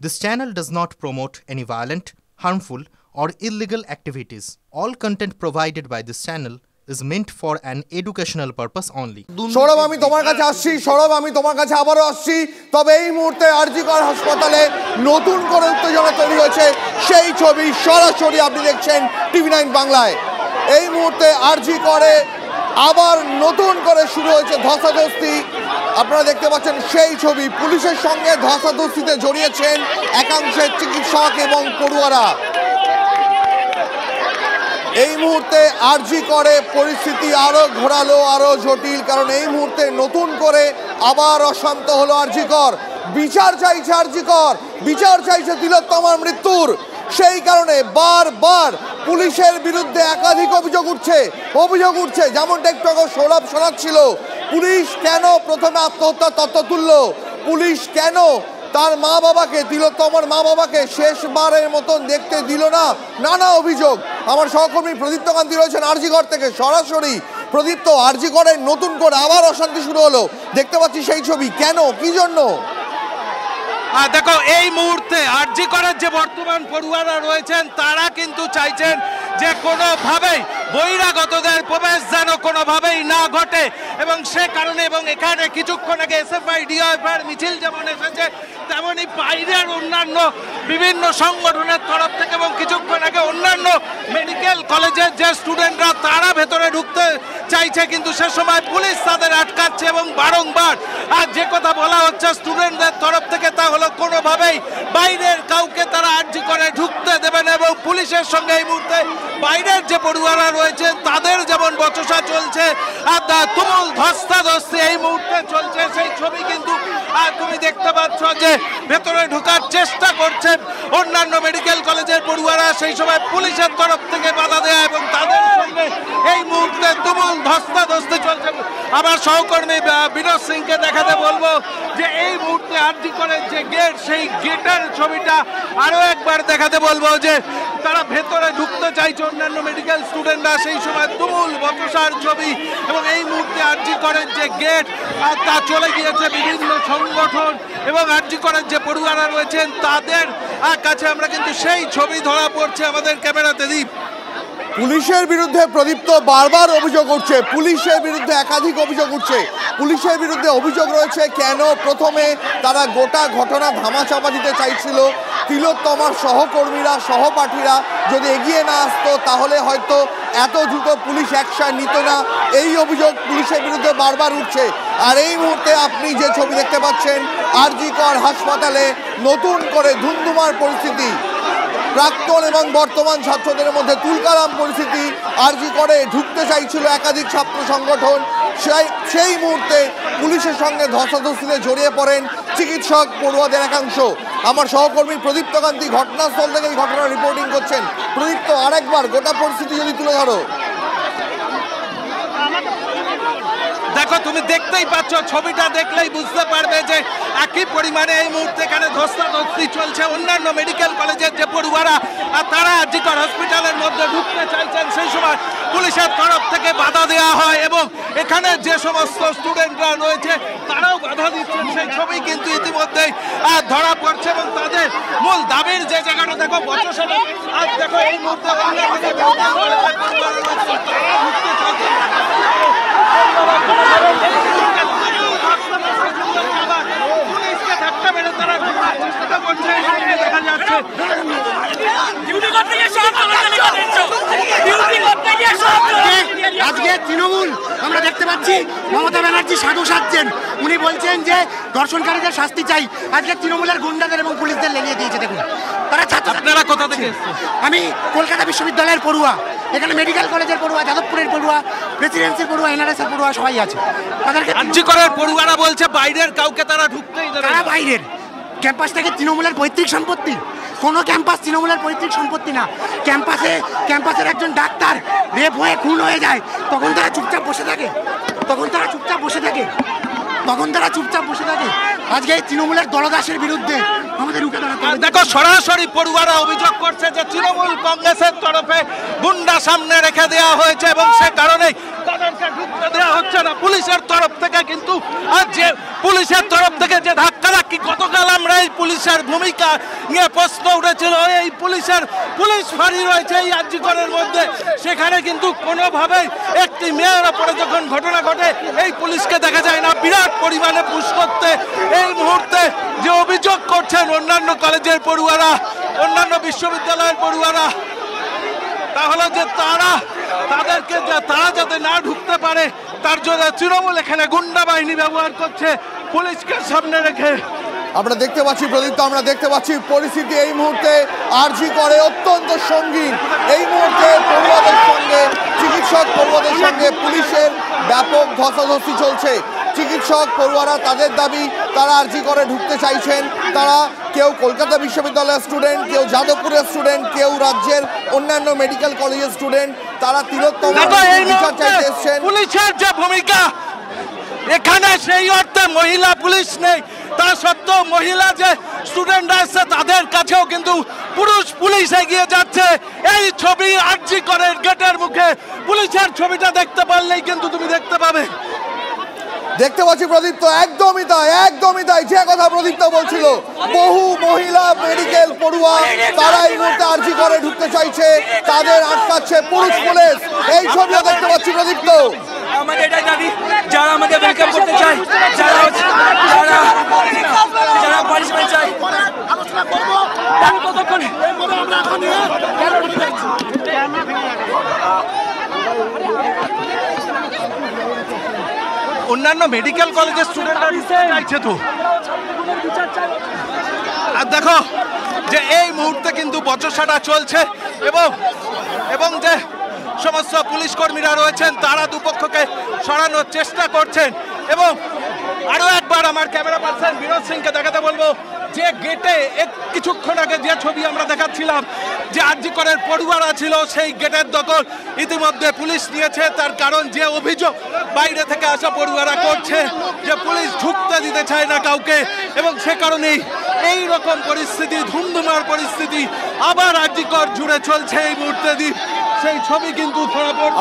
This channel does not promote any violent, harmful, or illegal activities. All content provided by this channel is meant for an educational purpose only. Sourav আমি তোমার কাছে আসছি সৌরভ আমি তোমার কাছে আবারও আসছি তবে এই মুহূর্তে আরজি কর হাসপাতালে নতুন করে উত্তেজনা তৈরি হয়েছে সেই ছবি সরাসরি আপনি দেখছেন টিভি 9 বাংলায় এই মুহূর্তে আরজি করে আবার নতুন করে শুরু হয়েছে ধস্তাধস্তি আপনারা দেখতে পাচ্ছেন সেই ছবি পুলিশের সঙ্গে ধস্তাধস্তিতে জড়িয়েছেন একাংশের চিকিৎসক এবং পড়ুয়ারা এই মুহূর্তে আরজি করে পরিস্থিতি আরো ঘোরালো আরো জটিল কারণ এই মুহূর্তে নতুন করে আবার অশান্ত হলো আরজি কর বিচার চাইছে আরজি কর বিচার চাইছে তিলোত্তমার মৃত্যুর সেই কারণে বারবার পুলিশের বিরুদ্ধে একাধিক অভিযোগ উঠছে যেমনটা একটু আগে সৌরভ শোনাচ্ছিল পুলিশ কেন প্রথমে আত্মহত্যার তথ্য তুললো পুলিশ কেন তার মা বাবাকে তিলোত্তমার মা বাবাকে শেষবারের মতন দেখতে দিল না নানা অভিযোগ আমার সহকর্মী প্রদীপ্ত কান্তি রয়েছেন আরজি কর থেকে সরাসরি প্রদীপ্ত আরজি করে নতুন করে আবার অশান্তি শুরু হলো দেখতে পাচ্ছি সেই ছবি কেন কি জন্য দেখো এই মুহূর্তে আরজি করের যে বর্তমান পড়ুয়ারা রয়েছেন তারা কিন্তু চাইছেন যে কোনোভাবেই বহিরাগতদের প্রবেশ যেন কোনোভাবেই না ঘটে এবং সে কারণে এবং এখানে কিছুক্ষণ আগে এসএফআই ডিওএফআই মিছিল যেমন এসেছে তেমনই বাইরের অন্যান্য বিভিন্ন সংগঠনের তরফ থেকে এবং কিছুক্ষণ আগে অন্যান্য মেডিকেল কলেজের যে স্টুডেন্টরা তারা ভেতরে ঢুকতে চাইছে কিন্তু সে সময় পুলিশ তাদের আটকাচ্ছে এবং বারংবার আর যে কথা বলা হচ্ছে স্টুডেন্টদের তরফ থেকে তা হলো কোনোভাবেই বাইরের কাউকে তারা আরজি করে ঢুকতে দেবে না এবং পুলিশের সঙ্গে এই মুহূর্তে বাইরের যে পড়ুয়ারা রয়েছে তাদের যেমন বচসা চলছে আর তুমুল ধস্তাধস্তি এই মুহূর্তে চলছে সেই ছবি কিন্তু আর তুমি দেখতে পাচ্ছ যে ভেতরে ঢোকার চেষ্টা করছে অন্যান্য মেডিকেল কলেজের পড়ুয়ারা সেই সময় পুলিশের তরফ থেকে বাধা দেয় এবং তাদের সঙ্গে এই মুহূর্তে তুমুল ধস্তাধস্তি চলছে আমার সহকর্মী বিনোদ সিংকে দেখাতে বলবো যে এই মুহূর্তে আরজি করের যে গেট সেই গেটের ছবিটা আরো একবার দেখাতে বলবো যে তারা ভেতরে ঢুকতে চাইছে অন্যান্য মেডিকেল স্টুডেন্টরা সেই সময় তুমুল বচসার ছবি এবং এই মুহূর্তে আরজি করের যে গেট তা চলে গিয়েছে বিভিন্ন সংগঠন এবং আরজি করের যে পড়ুয়ারা রয়েছেন তাদের কাছে আমরা কিন্তু সেই ছবি ধরা পড়ছে আমাদের ক্যামেরাতে দীপ পুলিশের বিরুদ্ধে প্রদীপ্ত বারবার অভিযোগ উঠছে পুলিশের বিরুদ্ধে একাধিক অভিযোগ উঠছে পুলিশের বিরুদ্ধে অভিযোগ রয়েছে কেন প্রথমে তারা গোটা ঘটনা ধামাচাপা দিতে চাইছিল তিলোত্তমার সহকর্মীরা সহপাঠীরা যদি এগিয়ে না আসতো তাহলে হয়তো এত দ্রুত পুলিশ অ্যাকশন নিত না এই অভিযোগ পুলিশের বিরুদ্ধে বারবার উঠছে আর এই মুহূর্তে আপনি যে ছবি দেখতে পাচ্ছেন আরজি কর হাসপাতালে নতুন করে ধুমধুমার পরিস্থিতি প্রাক্তন এবং বর্তমান ছাত্রদের মধ্যে তুলকালাম পরিস্থিতি আরজি করে ঢুকতে চাইছিল একাধিক ছাত্র সংগঠন সেই মুহূর্তে পুলিশের সঙ্গে ধস্তাধস্তিতে জড়িয়ে পড়েন চিকিৎসক পড়ুয়াদের একাংশ আমার সহকর্মী প্রদীপ্ত কান্তি ঘটনাস্থল থেকে এই ঘটনা রিপোর্টিং করছেন প্রদীপ্ত আরেকবার গোটা পরিস্থিতি যদি তুলে ধরো দেখো তুমি দেখতেই পাচ্ছ ছবিটা দেখলেই বুঝতে পারবে যে একই পরিমাণে এই মুহূর্তে এখানে ধস্তাধস্তি চলছে অন্যান্য মেডিকেল কলেজের যে পড়ুয়ারা আর তারা আরজি কর হসপিটালের মধ্যে ঢুকতে চাইছেন সেই সময় পুলিশের তরফ থেকে বাধা দেওয়া হয় এবং এখানে যে সমস্ত স্টুডেন্টরা রয়েছে তারাও বাধা দিচ্ছেন সেই ছবি কিন্তু ইতিমধ্যেই ধরা পড়ছে এবং তাদের মূল দাবির যে জায়গাটা দেখো বচসাটা আর দেখো এই মুহূর্তে পুলিশকে ধাক্কা মেরে তারা চেষ্টা করছে দেখা যাচ্ছে আজকে তৃণমূল আমরা দেখতে পাচ্ছি মমতা ব্যানার্জি সাধু সাজছেন উনি বলছেন যে ধর্ষণকারীদের শাস্তি চাই আজকে তৃণমূলের গুন্ডাদের এবং পুলিশদের লেলিয়ে দিয়েছে দেখুন তারা ছাত্র আপনারা কোথা থেকে আমি কলকাতা বিশ্ববিদ্যালয়ের পড়ুয়া এখানে মেডিকেল কলেজের পড়ুয়া যাদবপুরের পড়ুয়া প্রেসিডেন্সির পড়ুয়া এনআরএস এর পড়ুয়া সবাই আছে তাদেরকে আরজি করের পড়ুয়ারা বলছে বাইরের কাউকে তারা ঢুকতেই দেবে না বাইরের ক্যাম্পাস থেকে তৃণমূলের পৈতৃক সম্পত্তি কোনো ক্যাম্পাস তৃণমূলের পৈতৃক সম্পত্তি না ক্যাম্পাসের একজন ডাক্তার রেপ হয়ে খুন হয়ে যায় তখন তারা চুপচাপ বসে থাকে আজকে এই তৃণমূলের দলদাসের বিরুদ্ধে আমাদের রুখে দাঁড়াতে দেখো সরাসরি পড়ুয়ারা অভিযোগ করছে যে তৃণমূল কংগ্রেসের তরফে গুন্ডা সামনে রেখে দেওয়া হয়েছে এবং সে কারণেই তাদেরকে ঢুকতে দেওয়া হচ্ছে না পুলিশের তরফ থেকে। কিন্তু আর যে পুলিশের তরফ থেকে যে ধাক্কাধাক্কি, গতকাল আমরা এই পুলিশের ভূমিকা নিয়ে প্রশ্ন উঠেছিল, এই পুলিশ ফাঁড়ি রয়েছে এই আরজিকরের মধ্যে, সেখানে কিন্তু কোনোভাবেই একটি মেয়ের ওপরে যখন ঘটনা ঘটে এই পুলিশকে দেখা যায় না বিরাট পরিমাণে পুশ করতে। এই মুহূর্তে যে অভিযোগ করছেন অন্যান্য কলেজের পড়ুয়ারা, অন্যান্য বিশ্ববিদ্যালয়ের পড়ুয়ারা, তাহলে যে তারা যাতে না ঢুকতে পারে তার জন্য তৃণমূল এখানে গুন্ডা বাহিনী ব্যবহার করছে পুলিশকে সামনে রেখে। আমরা দেখতে পাচ্ছি প্রদীপ্ত, আমরা দেখতে পাচ্ছি পরিস্থিতি এই মুহূর্তে আরজি করে অত্যন্ত সঙ্গীন। এই মুহূর্তে পড়ুয়াদের সঙ্গে পড়ুয়াদের সঙ্গে পুলিশের ব্যাপক ধস্তাধস্তি চলছে। চিকিৎসক পড়ুয়ারা তাদের দাবি, তারা আরজি করে ঢুকতে চাইছেন। তারা কেউ কলকাতা বিশ্ববিদ্যালয়ের স্টুডেন্ট, কেউ যাদবপুরের স্টুডেন্ট, কেউ রাজ্যের অন্যান্য মেডিকেল কলেজের স্টুডেন্ট। তারা তিলোত্তম বিচার চাইতে এসছেন। পুলিশের যে ভূমিকা এখানে, সেই অর্থে মহিলা পুলিশ নেই, তা সত্ত্বেও মহিলা যে স্টুডেন্টরা এসছে তাদের কাছেও কিন্তু পুরুষ পুলিশ এগিয়ে যাচ্ছে। এই ছবি আরজি করের গেটের মুখে, পুলিশের ছবিটা দেখতে পারলেই কিন্তু তুমি দেখতে পাবে। দেখতে পাচ্ছি প্রদীপ্ত, একদমই তাই যে কথা প্রদীপ্ত বলছিল। বহু মহিলা মেডিকেল পড়ুয়া তারা এই মুহূর্তে আরজি করে ঢুকতে চাইছে, তাদের আটকাচ্ছে পুরুষ পুলিশ। এই ছবিও দেখতে পাচ্ছি প্রদীপ্ত। আমাদের এটা দাবি, যারা আমাদের ওয়েলকাম করতে চায়, যারা পানিশমেন্ট চায়, অন্যান্য মেডিকেল কলেজের স্টুডেন্টরা চাইছে তো। আর দেখো যে এই মুহূর্তে কিন্তু বচসাটা চলছে এবং যে সমস্ত পুলিশ কর্মীরা রয়েছেন তারা দুপক্ষকে সরানোর চেষ্টা করছেন। এবং আরো একবার আমার ক্যামেরা পার্সন বিনোদ সিংকে দেখাতে বলবো যে গেটে কিছুক্ষণ আগে যে ছবি আমরা দেখাচ্ছিলাম যে আরজি করের পড়ুয়ারা ছিল, সেই গেটের দখল ইতিমধ্যে পুলিশ নিয়েছে। তার কারণ যে অভিযোগ বাইরে থেকে আসা পড়ুয়ারা করছে যে পুলিশ ঢুকতে দিতে চায় না কাউকে, এবং সে কারণেই এই রকম পরিস্থিতি, ধুমধুমার পরিস্থিতি আবার আরজি কর জুড়ে চলছে এই মুহূর্তে। সেই ছবি কিন্তু ধরা পড়ছে।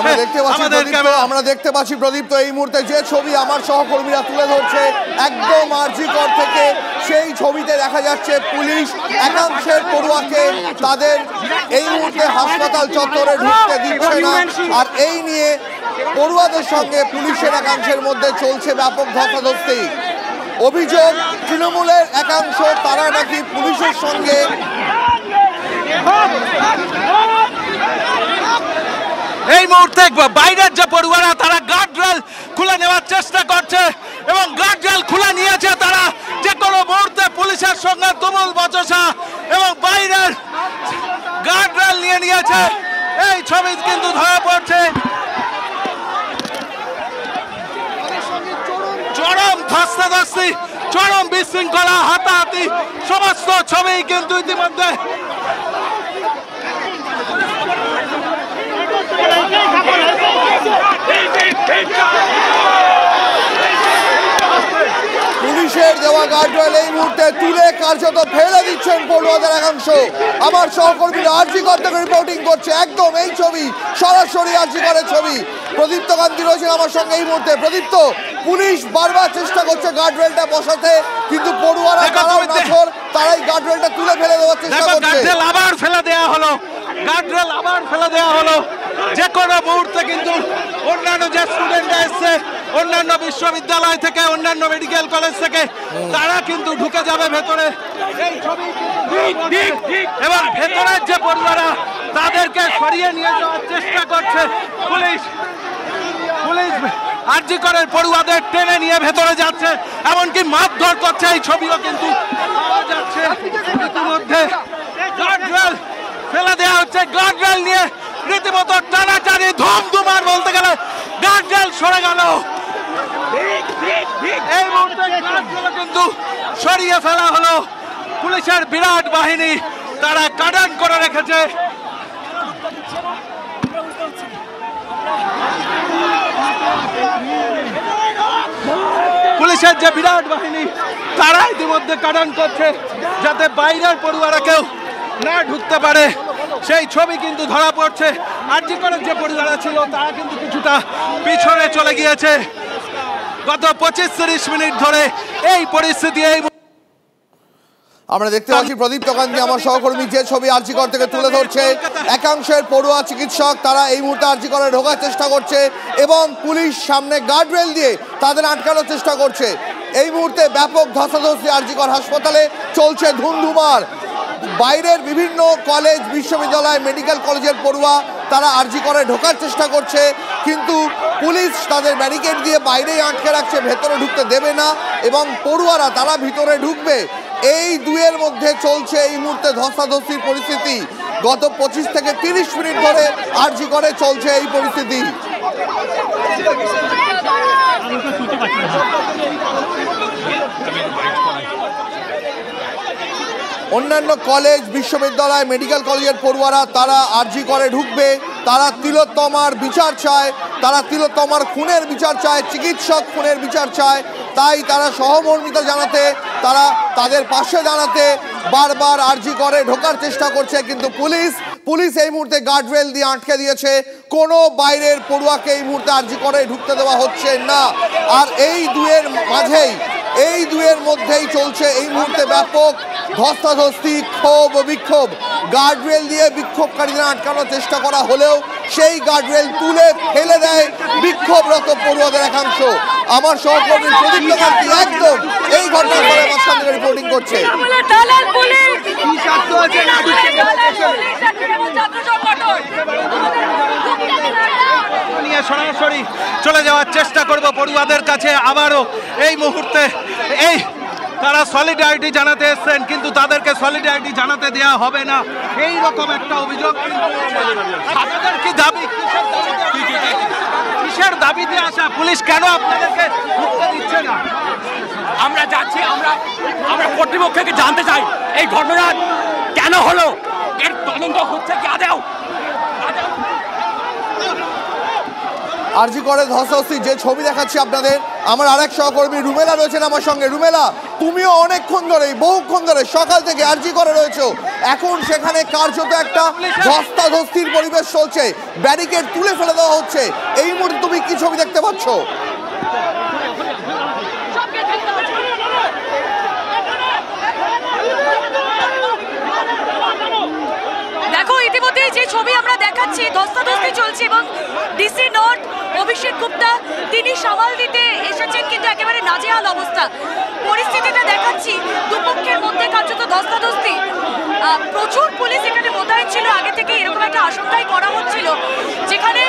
আমরা দেখতে পাচ্ছি প্রদীপ্ত এই মুহূর্তে যে ছবি আমার সহকর্মীরা তুলে ধরছে একদম আরজি কর থেকে, সেই ছবিতে দেখা যাচ্ছে পুলিশ একাংশের পড়ুয়াকে তাদের এই মুহূর্তে হাসপাতাল চত্বরে ঢুকতে দিচ্ছে না। আর এই নিয়ে পড়ুয়াদের সঙ্গে পুলিশের একাংশের মধ্যে চলছে ব্যাপক ধস্তাধস্তি। অভিযোগ তৃণমূলের একাংশ, তারা নাকি পুলিশের সঙ্গে এই মুহূর্তে বাইরের যে পড়ুয়ারা তারা গার্ডরেল খুলে নেওয়ার চেষ্টা করছে এবং গার্ডরেল খুলে নিয়েছে তারা, যে কোনো মুহূর্তে পুলিশের সঙ্গে তুমুল বচসা, এবং বাইরের গার্ডরেল নিয়ে নিয়েছে। এই ছবি কিন্তু ধরা পড়ছে। চরম ধস্তাধস্তি, চরম বিশৃঙ্খলা, হাতাহাতি, সমস্ত ছবি কিন্তু ইতিমধ্যে পুলিশের দেওয়া গার্ডরেল এই মুহূর্তে তুলে কার্যত ফেলে দিচ্ছেন পড়ুয়াদের একাংশ। আমার সহকর্মীরা আরজি কর থেকে রিপোর্টিং করছে, একদম এই ছবি সরাসরি আরজি করের ছবি। প্রদীপ্ত গান্ধী রয়েছেন আমার সঙ্গে এই মুহূর্তে। প্রদীপ্ত, পুলিশ বারবার চেষ্টা করছে গার্ডরেলটা বসাতে, কিন্তু পড়ুয়ারা তারাও নাছর, তারাই গার্ডরেলটা তুলে ফেলে দেওয়ার চেষ্টা করছে। গার্ডরেল আবার ফেলে দেওয়া হলো, যে কোনো মুহূর্তে কিন্তু অন্যান্য যে স্টুডেন্টরা এসছে অন্যান্য বিশ্ববিদ্যালয় থেকে, অন্যান্য মেডিকেল কলেজ থেকে, তারা কিন্তু ঢুকে যাবে ভেতরে। এই ছবি এবং ভেতরের যে পড়ুয়ারা তাদেরকে সরিয়ে নিয়ে যাওয়ার চেষ্টা করছে পুলিশ। আরজি করের পড়ুয়াদের টেনে নিয়ে ভেতরে যাচ্ছে, এমনকি মারধর করছে, এই ছবিও কিন্তু পাওয়া যাচ্ছে। ইতিমধ্যে গার্ডরেল ফেলে দেওয়া হচ্ছে, গার্ডরেল নিয়ে রীতিমতো টানাটানি, ধুমধুমার বলতে গেলে গার্ডরেল সরে গেল। এই মুহূর্তে গার্ডরেল কিন্তু সরিয়ে ফেলা হলো। পুলিশের বিরাট বাহিনী তারা কাটান করে রেখেছে। পুলিশের যে বিরাট বাহিনী তারা ইতিমধ্যে কারণ করছে যাতে বাইরের পড়ুয়ারা কেউ না ঢুকতে পারে, সেই ছবি কিন্তু ধরা পড়ছে। আরজি করের যে পরিবার ছিল তারা কিন্তু কিছুটা পিছনে চলে গিয়েছে। গত 25-30 মিনিট ধরে এই পরিস্থিতি। আমরা দেখতে পাচ্ছি প্রদীপ্ত কান্তি আমার সহকর্মী যে ছবি আরজি কর থেকে তুলে ধরছে। একাংশের পড়ুয়া চিকিৎসক তারা এই মুহূর্তে আরজি করে ঢোকার চেষ্টা করছে এবং পুলিশ সামনে গার্ডরেল দিয়ে তাদের আটকানোর চেষ্টা করছে। এই মুহূর্তে ব্যাপক ধস্তাধস্তি আরজি কর হাসপাতালে চলছে ধুমধুমার। বাইরের বিভিন্ন কলেজ, বিশ্ববিদ্যালয়, মেডিকেল কলেজের পড়ুয়া তারা আরজি করে ঢোকার চেষ্টা করছে, কিন্তু পুলিশ তাদের ব্যারিকেড দিয়ে বাইরেই আটকে রাখছে, ভেতরে ঢুকতে দেবে না এবং পড়ুয়ারা তারা ভিতরে ঢুকবে। এই দুয়ের মধ্যে চলছে এই মুহূর্তে ধস্তাধস্তির পরিস্থিতি। গত 25 থেকে 30 মিনিট ধরে আরজি করে চলছে এই পরিস্থিতি। অন্যান্য কলেজ, বিশ্ববিদ্যালয়, মেডিকেল কলেজের পড়ুয়ারা তারা আরজি করে ঢুকবে। তারা তিলোত্তমার বিচার চায়, তারা তিলোত্তমার খুনের বিচার চায়, চিকিৎসক খুনের বিচার চায়। তাই তারা সহমর্মিতা জানাতে, তারা তাদের পাশে দাঁড়াতে বারবার আরজি করে ঢোকার চেষ্টা করছে, কিন্তু পুলিশ এই মুহূর্তে গার্ডরেল দিয়ে আটকে দিয়েছে। কোনো বাইরের পড়ুয়াকে এই মুহূর্তে আরজি করে ঢুকতে দেওয়া হচ্ছে না। আর এই দুয়ের মধ্যেই চলছে এই মুহূর্তে ব্যাপক ধস্তাধস্তি, ক্ষোভ ও বিক্ষোভ। গার্ডরেল দিয়ে বিক্ষোভকারীদের আটকানোর চেষ্টা করা হলেও সেই গার্ডরেল তুলে ফেলে দেয় বিক্ষোভরত পড়ুয়াদের একাংশ। আমার সহকর্মী প্রদীপ্ত কান্তি একদম এই ঘটনার পরে মাঝখান থেকে রিপোর্টিং করছে। সরাসরি চলে যাওয়ার চেষ্টা করব পড়ুয়াদের কাছে। আবারও এই মুহূর্তে তারা সলিডারিটি জানাতে এসছেন, কিন্তু তাদেরকে সলিডারিটি জানাতে দেওয়া হবে না, এই রকম একটা অভিযোগ। আপনাদের কি দাবি, কিসের দাবিতে আসা? পুলিশ কেন আপনাদেরকে ঢুকতে দিচ্ছে না? আমরা যাচ্ছি, আমরা কর্তৃপক্ষকে জানতে চাই এই ঘটনা কেন হলো, এর তদন্ত হচ্ছে কি আদেও? আরজি করে ধস্তাধস্তি যে ছবি দেখাচ্ছি আপনাদের, আমার আরেক সহকর্মী রুমেলা রয়েছেন আমার সঙ্গে। রুমেলা, তুমিও বহুক্ষণ ধরে সকাল থেকে আরজি করে রয়েছো। এখন সেখানে কার্যত একটা ধস্তাধস্তির পরিবেশ চলছে, ব্যারিকেড তুলে ফেলে দেওয়া হচ্ছে। এই মুহূর্তে তুমি কি ছবি দেখতে পাচ্ছ? দেখো, ইতিমধ্যে যে ছবি আমরা দেখাচ্ছি, ধস্তাধস্তি চলছে এবং ডিসি নর্থ অভিষেক গুপ্তা তিনি সামাল দিতে এসেছেন, কিন্তু একেবারে নাজেহাল অবস্থা। পরিস্থিতিটা দেখাচ্ছি, দুপক্ষের মধ্যে কার্যত ধস্তাধস্তি। প্রচুর পুলিশ এখানে মোতায়েন ছিল, আগে থেকে এরকম একটা আশঙ্কাই করা হচ্ছিল, যেখানে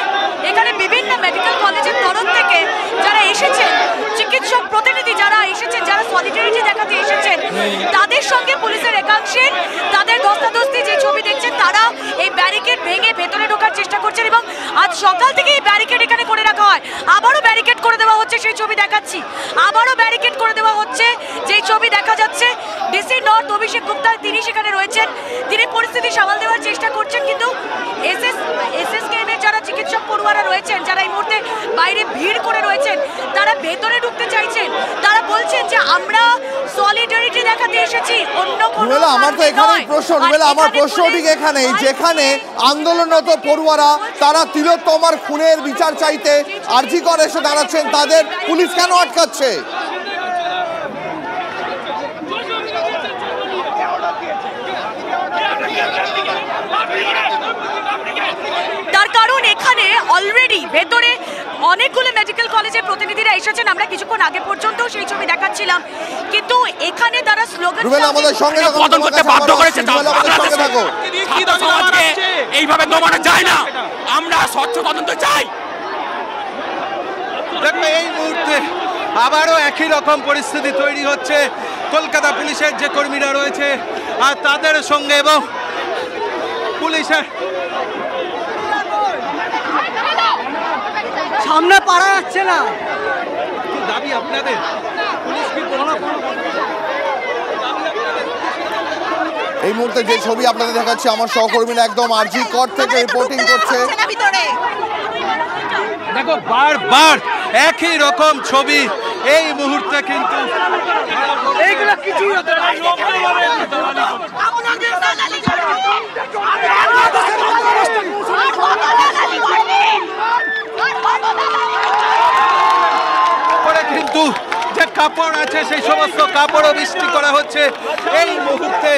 এখানে বিভিন্ন মেডিকেল কলেজের তরফ থেকে যারা এসেছেন, চিকিৎসক প্রতিনিধি যারা এসেছেন, যারা সলিডারিটি দেখাতে এসেছেন, তাদের সঙ্গে পুলিশের একাংশের তাদের ধস্তাধস্তি যে ছবি দেখছেন, তারা এই ব্যারিকেড ভেঙে ভেতরে ঢোকার চেষ্টা করছেন এবং আজ সকাল থেকে এই ব্যারিকেড এখানে করে রাখা হয়। আবারও ব্যারিকেড করে দেওয়া হচ্ছে, সেই ছবি দেখাচ্ছি। আবারও ব্যারিকেড করে দেওয়া হচ্ছে, যেই ছবি দেখা যাচ্ছে। ডিসি নর্থ অভিষেক গুপ্তা তিনি সেখানে রয়েছেন, তিনি পরিস্থিতি সামাল দেওয়ার চেষ্টা করছেন, কিন্তু এসএসকেএমের যারা চিকিৎসক পড়ুয়ারা রয়েছেন, যারা এই মুহূর্তে বাইরে ভিড় করে রয়েছেন, তারা ভেতরে ঢুকতে চাইছেন। তারা বলছেন যে আমরা সলিডারিটি দেখাতে এসেছি, অন্য কোনো। আমার তো এখানেই প্রশ্ন, আমার প্রশ্ন ঠিক এখানেই, যেখানে আন্দোলনরত পড়ুয়ারা তারা তিলোত্তমার খুনের বিচার চাইতে আরজি করে এসে দাঁড়াচ্ছেন, তাদের পুলিশ কেন আটকাচ্ছে? তার কারণ এখানে অলরেডি ভেতরে অনেকগুলো মেডিকেল কলেজের প্রতিনিধিরা এসেছেন। আমরা কিছুক্ষণ আগে পর্যন্ত সেই ছবি দেখাচ্ছিলাম, কিন্তু এখানে তারা স্লোগান আমাদের সঙ্গে বাধ্য করেছে। এইভাবে দমানো যায় না, আমরা স্বচ্ছ তদন্ত চাই। দেখো, এই মুহূর্তে আবারও একই রকম পরিস্থিতি তৈরি হচ্ছে। কলকাতা পুলিশের যে কর্মীরা রয়েছে আর তাদের সঙ্গে এবং পুলিশের সামনে পারা যাচ্ছে না। কি দাবি আপনাদের? পুলিশ কি এই মুহূর্তে যে ছবি আপনাদের দেখাচ্ছি, আমার সহকর্মীরা একদম আরজি কর থেকে রিপোর্টিং করছে। দেখো, বারবার একই রকম ছবি এই মুহূর্তে কিন্তু এইগুলো কিছুই হতে কিন্তু যে কাপড় আছে সেই সমস্ত কাপড়ও বৃষ্টি করা হচ্ছে এই মুহূর্তে,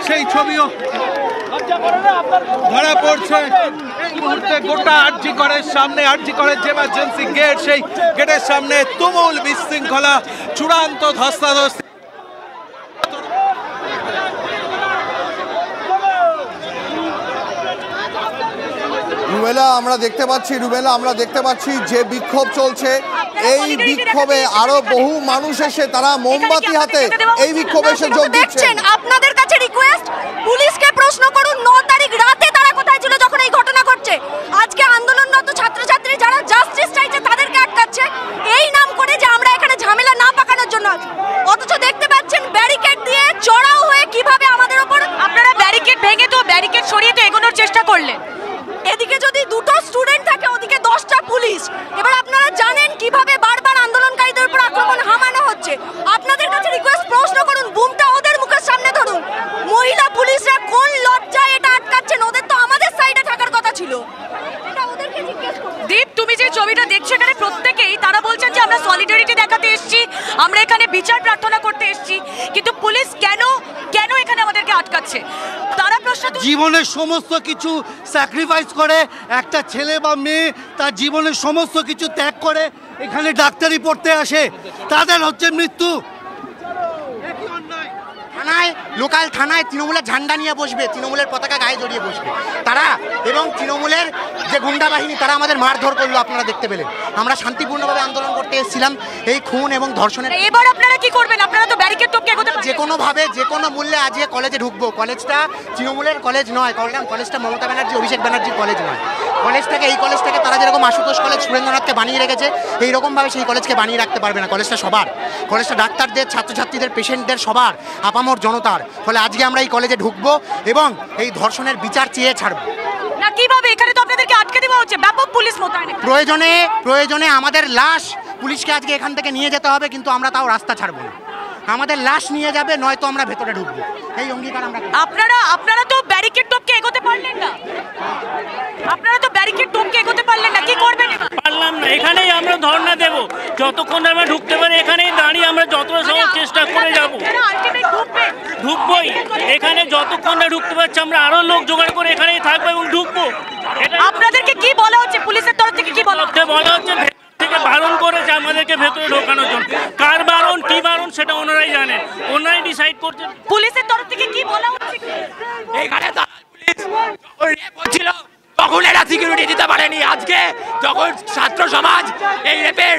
সেই ছবিও ধরা পড়ছে এই মুহূর্তে। গোটা আরজি করের সামনে, আরজি করের যে এমার্জেন্সি গেট, সেই গেটের সামনে তুমুল বিশৃঙ্খলা, চূড়ান্ত ধস্তাধস্তি। রুমেলা আমরা দেখতে পাচ্ছি যে বিক্ষোভ চলছে, এই বিক্ষোভে আরো বহু মানুষ এসে তারা মোমবাতি হাতে এই বিক্ষোভে এসে যোগ দিচ্ছেন। আপনাদের কাছে রিকোয়েস্ট, পুলিশকে প্রশ্ন করুন 9 তারিখ রাতে তারা কোথায় ছিল যখন এই ঘটনা ঘটছে। আজকে আন্দোলনরত ছাত্রছাত্রী যারা জাস্টিস চাইছে তাদেরকে আটকাচ্ছে এই নাম করে যে আমরা এখানে ঝামেলা না পাকানোর জন্য, অথচ দেখতে পাচ্ছেন ব্যারিকেড দিয়ে চড়াও হয়ে কিভাবে আমাদের উপর। আপনারা ব্যারিকেড ভেঙে তো ব্যারিকেড সরিয়ে তো এগোনোর চেষ্টা করলেন, এদিকে যদি দুটো স্টুডেন্ট থাকে ওদিকে 10টা পুলিশ। এবার আপনারা জানেন কিভাবে বারবার আন্দোলনকারীদের উপর আক্রমণ হামানো হচ্ছে। আপনাদের কাছে রিকোয়েস্ট, প্রশ্ন করুন, বুমটা ওদের মুখের সামনে ধরুন। মহিলা পুলিশরা কোন লজ্জায় এটা আটকাচ্ছেন? ওদের তো আমাদের সাইডে থাকার কথা ছিল। এটা ওদেরকে জিজ্ঞেস করুন। দীপ, তুমি যে ছবিটা দেখছো এখানে প্রত্যেকেই তারা বলছেন যে আমরা সলিডারিটি দেখাতে এসেছি, আমরা এখানে বিচার প্রার্থনা করতে এসেছি, কিন্তু পুলিশ কেন এখানে আমাদেরকে আটকাচ্ছে? তারা প্রশ্ন, জীবনের সমস্ত কিছু স্যাক্রিফাইস করে একটা ছেলে বা মেয়ে তার জীবনের সমস্ত কিছু ত্যাগ করে এখানে ডাক্তারি পড়তে আসে, তাদের হচ্ছে মৃত্যু। থানায়, লোকাল থানায় তৃণমূলের ঝান্ডা নিয়ে বসবে, তৃণমূলের পতাকা গায়ে জড়িয়ে বসবে তারা, এবং তৃণমূলের যে গুন্ডা বাহিনী তারা আমাদের মারধর করলো, আপনারা দেখতে পেলেন। আমরা শান্তিপূর্ণভাবে আন্দোলন করতে এসেছিলাম, এই খুন এবং ধর্ষণের। এবার আপনারা কি করবেন? আপনারা তো ব্যারিকেড টপকে এগোতে পারবেন। যে কোনোভাবে যে কোনো মূল্যে আজকে কলেজে ঢুকবো। কলেজটা তৃণমূলের কলেজ নয়, কলেজটা মমতা ব্যানার্জি, অভিষেক ব্যানার্জির কলেজ নয়। এই কলেজটাকে তারা যেরকম আশুতোষ কলেজ সুরেন্দ্রনাথকে বানিয়ে রেখেছে, এইরকমভাবে সেই কলেজকে বানিয়ে রাখতে পারবে না। কলেজটা সবার, কলেজটা ডাক্তারদের, ছাত্রছাত্রীদের, পেশেন্টদের সবার, আপামর জনতার। ফলে আজকে আমরা এই কলেজে ঢুকবো এবং এই ধর্ষণের বিচার চেয়ে ছাড়বো না। কিভাবে? এখানে তো আপনাদেরকে আটকে দেওয়া হচ্ছে, ব্যাপক পুলিশ মোতায়েন। প্রয়োজনে আমাদের লাশ পুলিশকে আজকে এখান থেকে নিয়ে যেতে হবে, কিন্তু আমরা তাও রাস্তা ছাড়বো না। আমাদের লাশ নিয়ে যাবে, নয়তো আমরা ভেতরে ঢুকবো, এই অঙ্গীকার আমরা। আপনারা তো ব্যারিকেড টপকে এগোতে পারলেন না, কি করবেন? পারলাম না, এখানেই আমরা ধর্ণা দেব যতক্ষণ আমরা ঢুকতে পারি। এখানেই দাঁড়িয়ে আমরা যতটা সময় চেষ্টা করে যাবো, ঢুকবোই এখানে। যতক্ষণ না ঢুকতে পারছি আমরা আরো লোক জোগাড় করে এখানেই থাকবো এবং ঢুকবো। আপনাদেরকে কি বলা হচ্ছে? পুলিশের তরফ থেকে কি বলা হচ্ছে? থেকে বারণ করেছে আমাদেরকে ভেতরে ঢোকানোর জন্য। কার বারণ, কি বারণ সেটা ওনারাই জানেন, ওনারাই ডিসাইড করছে। পুলিশের তরফ থেকে কি বলা হচ্ছে? এখানে পুলিশ রেপ হচ্ছিল তখন এরা সিকিউরিটি দিতে পারেনি। আজকে যখন ছাত্র সমাজ এই রেপের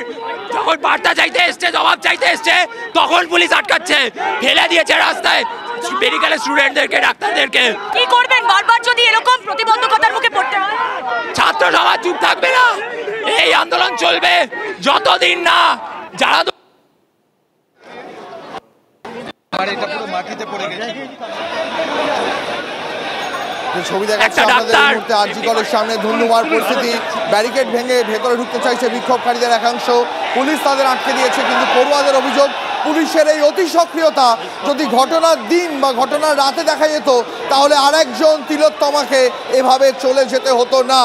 যখন বার্তা চাইতে এসছে, জবাব চাইতে এসছে, তখন পুলিশ আটকাচ্ছে, ফেলে দিয়েছে রাস্তায় মেডিকেলের স্টুডেন্টদেরকে, ডাক্তারদেরকে। কি করবেন বারবার যদি এরকম প্রতিবন্ধকতার মুখে পড়তে হয়? ছাত্র সমাজ চুপ থাকবে না, এই আন্দোলন চলবে যতদিন না যারা ছবি দেখাচ্ছে আপনাদের এই মুহূর্তে আরজি কলেজ সামনে ধুন্ধুমার পরিস্থিতি। ব্যারিকেড ভেঙে ভেতরে ঢুকতে চাইছে বিক্ষোভকারীদের একাংশ, পুলিশ তাদের আটকে দিয়েছে। কিন্তু পড়ুয়াদের অভিযোগ, পুলিশের এই অতি সক্রিয়তা যদি ঘটনার দিন বা ঘটনার রাতে দেখা যেত তাহলে আরেকজন তিলোত্তমাকে এভাবে চলে যেতে হতো না।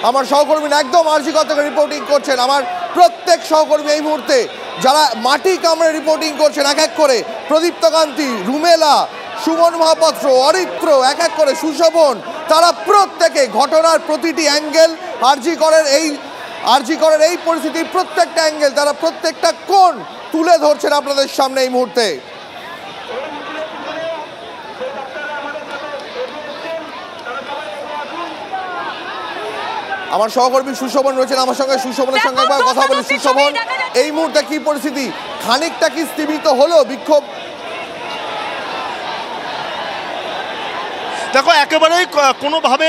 আমার সহকর্মীরা একদম আরজি কলেজ থেকে রিপোর্টিং করছেন। আমার প্রত্যেক সহকর্মী এই মুহূর্তে যারা মাটি কামড়ে রিপোর্টিং করছেন, এক এক করে প্রদীপ্ত কান্তি, রুমেলা, সুমন মহাপাত্র, অরিত্র, এক এক করে সুশোভন, তারা প্রত্যেকে ঘটনার প্রতিটি অ্যাঙ্গেল, আরজি করের এই পরিস্থিতির প্রত্যেকটা অ্যাঙ্গেল, তারা প্রত্যেকটা কোণ তুলে ধরছেন আপনাদের সামনে এই মুহূর্তে। আমার সহকর্মী সুশোভন রয়েছেন আমার সঙ্গে, সুশোভনের সঙ্গে একবার কথা বলি। সুশোভন, এই মুহূর্তে কি পরিস্থিতি? খানিকটা কি স্থিমিত হলো বিক্ষোভ? দেখো, একেবারেই কোনোভাবে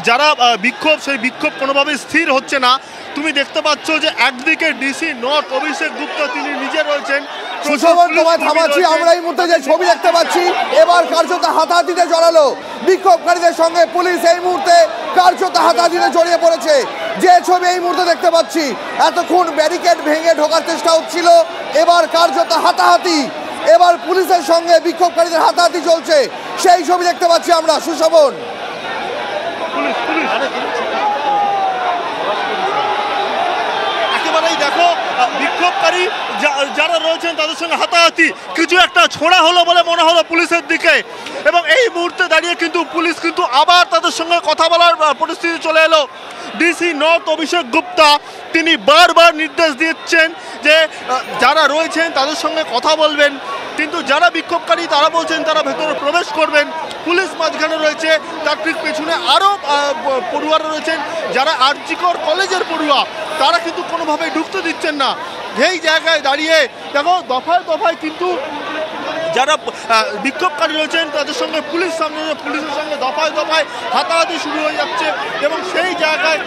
যারা বিক্ষোভ, সেই বিক্ষোভ কোনোভাবেই স্থির হচ্ছে না। তুমি দেখতে পাচ্ছ যে একদিকে ডিসি নর্থ অভিষেক গুপ্তা তিনি নিজে রয়েছেন। সুশোভন, তোমায় থামাচ্ছি। আমরা এই মুহূর্তে যে ছবি দেখতে পাচ্ছি, এবার কার্যত হাতাহাতিতে জড়ালো বিক্ষোভকারীদের সঙ্গে পুলিশ এই মুহূর্তে কার্যত হাতাহাতিতে জড়িয়ে পড়েছে। যে ছবি এই মুহূর্তে দেখতে পাচ্ছি, এতক্ষণ ব্যারিকেড ভেঙে ঢোকার চেষ্টা হচ্ছিল, এবার কার্যত হাতাহাতি, এবার পুলিশের সঙ্গে বিক্ষোভকারীদের হাতাহাতি চলছে, সেই ছবি দেখতে পাচ্ছি আমরা। সুশোভন, একেবারেই দেখো বিক্ষোভকারী যারা রয়েছেন তাদের সঙ্গে হাতাহাতি, কিছু একটা ছোড়া হলো বলে মনে হলো পুলিশের দিকে, এবং এই মুহূর্তে দাঁড়িয়ে কিন্তু পুলিশ কিন্তু আবার তাদের সঙ্গে কথা বলার পরিস্থিতি চলে এলো। ডিসি নর্থ অভিষেক গুপ্তা তিনি বারবার নির্দেশ দিচ্ছেন যে যারা রয়েছেন তাদের সঙ্গে কথা বলবেন, কিন্তু যারা বিক্ষোভকারী তারা বলছেন তারা ভেতরে প্রবেশ করবেন। পুলিশ মাঝখানে রয়েছে, তার ঠিক পেছনে আরও পড়ুয়ারা রয়েছেন যারা আরজিকর কলেজের পড়ুয়া, তারা কিন্তু কোনোভাবেই ঢুকতে দিচ্ছেন না। এই জায়গায় দাঁড়িয়ে দেখো দফায় দফায় কিন্তু যারা বিক্ষোভকারী রয়েছেন তাদের সঙ্গে পুলিশের সঙ্গে দফায় দফায় হাতাহাতি শুরু হয়ে যাচ্ছে, এবং সেই জায়গায়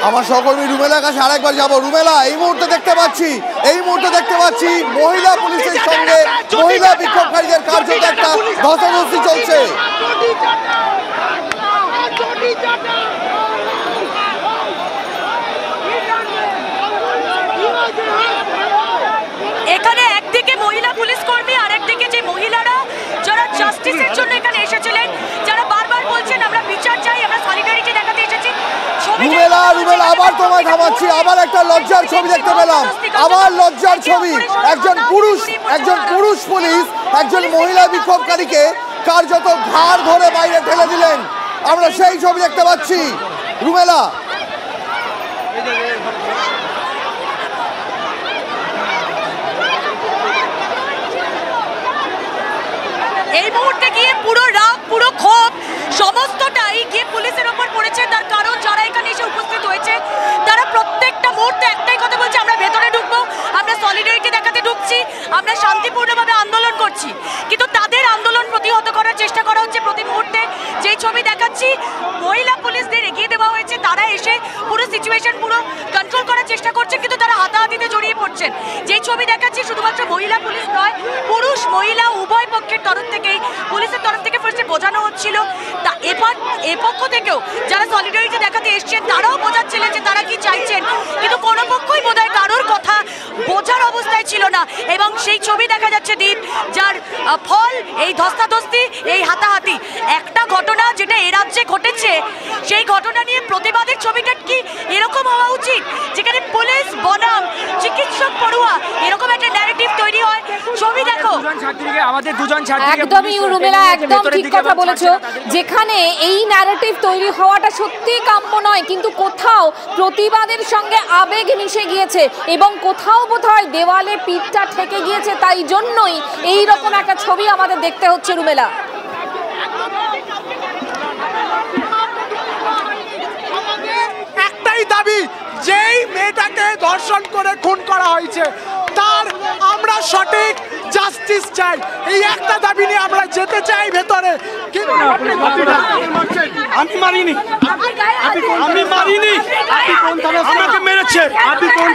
আমার সহকর্মী রুমেলার কাছে আরেকবার যাবো। রুমেলা, এই মুহূর্তে দেখতে পাচ্ছি মহিলা পুলিশের সঙ্গে মহিলা বিক্ষোভকারীদের কার্যত একটা ধস্তাধস্তি চলছে। এখানে একদিকে মহিলা পুলিশ কর্মী, আরেকদিকে যে মহিলারা যারা জাস্টিসের জন্য এখানে এসেছিলেন, যারা বারবার বলছেন আমরা বিচার চাই, আমরা সলিডারিটি দেখাতে এসেছি। রুমেলা আবার তোমায় থামাচ্ছি, আবার একটা লজ্জার ছবি দেখতে পেলাম, আবার লজ্জার ছবি। একজন পুরুষ পুলিশ একজন মহিলা বিক্ষোভকারীকে কার্যত ঘাড় ধরে বাইরে ঠেলে দিলেন, আমরা সেই ছবি দেখতে পাচ্ছি। রুমেলা, এই মুহূর্তে গিয়ে পুরো রাগ, পুরো ক্ষোভ সমস্তটাই গিয়ে পুলিশের ওপর পড়েছে। তার কারণ যারা এখানে এসে উপস্থিত হয়েছে তারা প্রত্যেকটা মুহূর্তে একটাই কথা বলছে, আমরা ভেতরে ঢুকবো, আমরা সলিডারিটি দেখাতে ঢুকছি, আমরা শান্তিপূর্ণভাবে আন্দোলন করছি। কিন্তু তাদের আন্দোলন প্রতিহত করার চেষ্টা করা হচ্ছে প্রতি মুহূর্তে। যেই ছবি দেখাচ্ছি, মহিলা পুলিশদের এগিয়ে দেওয়া হয়েছে, তারা এসে পুরো সিচুয়েশন পুরো কন্ট্রোল করার চেষ্টা করছেন, কিন্তু তারা হাতাহাতিতে জড়িয়ে পড়ছেন। যেই ছবি দেখাচ্ছি শুধুমাত্র মহিলা পুলিশ নয়, পুরুষ মহিলা উভয় পক্ষের তরফ থেকেই পুলিশের তরফ থেকে ফার্স্টে বোঝানো হচ্ছিল। তা এবার এ পক্ষ থেকেও যারা সলিডারিটি দেখাতে এসছেন তারাও বোঝাচ্ছিলেন যে তারা কি চাইছেন, কিন্তু কোনো পক্ষই বোধহয় কারোর কথা বোঝার অবস্থায় ছিল না। এবং সেই ছবি দেখা যাচ্ছে দীপ, যার ফল এই ধস্তাধস্তি, এই হাতাহাতি। একটা ঘটনা যেটা এ রাজ্যে ঘটেছে, সেই ঘটনা নিয়ে প্রতিবাদের ছবিটা কি এরকম হওয়া উচিত, যেখানে পুলিশ বনাম চিকিৎসক পড়ুয়া এরকম একটা ন্যারেটিভ তৈরি হয়। ছবি দেখো, আমাদের দুজন ছাত্রী, একদমই রুমেলা একদম ঠিক কথা বলেছো, যেখানে এই ন্যারেটিভ তৈরি হওয়াটা সত্যি কাম্য নয়, কিন্তু কোথাও প্রতিবাদের সঙ্গে আবেগ মিশে গিয়েছে এবং কোথাও বোধহয় দেওয়ালে পিঠটা ঠেকে গিয়েছে, তাই জন্যই এই রকম একটা ছবি আমাদের দেখতে হচ্ছে। রুমেলা, একটাই দাবি, যেই মেয়েটাকে ধর্ষণ করে খুন করা হয়েছে তার আমরা সঠিক জাস্টিস চাই। এই একটা দাবি নিয়ে আমরা যেতে চাই ভেতরে। আমি মারিনি, আমাকে মেরেছে। আপনি কোন